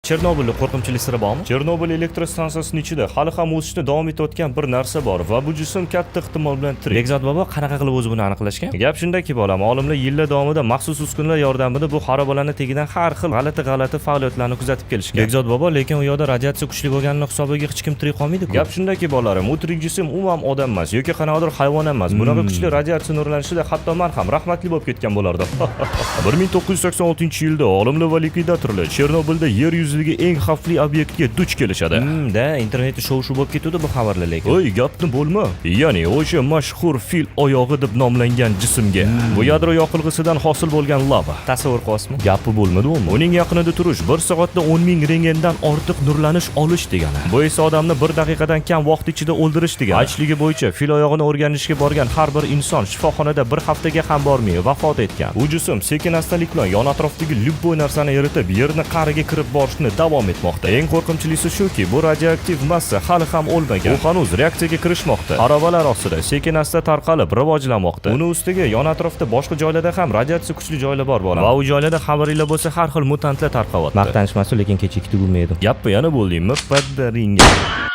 Chernobilda qo'rqinchli siri bormi? Chernobil elektrostansiyasining ichida hali ham o'sishni davom etayotgan bir narsa bor va bu jism katta ehtimol bilan tirik. Bekzod bobo qanaqa qilib o'zi buni aniqlashgan? Gap shundaki, bolam, olimlar yillar davomida maxsus uskunalar yordamida bu xarobalarning tagidan har xil g'alati faoliyatlarni kuzatib kelishgan. Bekzod bobo, lekin u yerda radiatsiya kuchli bo'lganini hisobiga hech kim tirik qolmaydi-ku. Gap shundaki, bolalarim, u tirik jism umuman odam emas yoki qanaqadir hayvon emas. Bunaqa kuchli radiatsiya nurlanishida hatto men ham rahmatli bo'lib ketgan bo'lardi. 1986-yilda olimlar va likvidatorlar Chernobilda yer yuzidagi eng xavfli obyektga duch kelishadi. Internetda shov-shuv bo'lib ketdi bu xabarlar lekin. Oy, gapni bo'lma. Ya'ni o'sha mashhur fil oyog'i deb nomlangan jismga bu yadro yoqilg'isidan hosil bo'lgan lava. Tasavvur qilasizmi? Gapi bo'lmadi u. Uning yaqinida turish 1 soatda 10,000 rengendan ortiq nurlanish olish degani. Bu esa odamni 1 daqiqadan kam vaqt ichida o'ldirish degani. Aytishligi bo'yicha fil oyog'ini o'rganishga borgan har bir inson shifoxonada 1 haftaga ham bormay vafot etgan. Bu jism sekin-astalik bilan yon atrofdagi любой narsani eritib, yerni qa'riga kirib borishni davom etmoqda. Eng qo'rqimchlisi shuki, bu radioaktiv massa hali ham o'lmagan. U hanuz reaksiyaga kirishmoqda. Xarobalar ostida sekin-asta tarqalib rivojlanmoqda. Uni ustiga yon atrofda boshqa joylarda ham radiatsiya kuchli joylar bor bolam. Va u joylarda xabaringlar bo'lsa har xil mutantlar tarqalyapti. Maqtanishmasin, lekin kecha 2 tugulmaydi. Gapni yana bo'ldingmi? Paddaringga.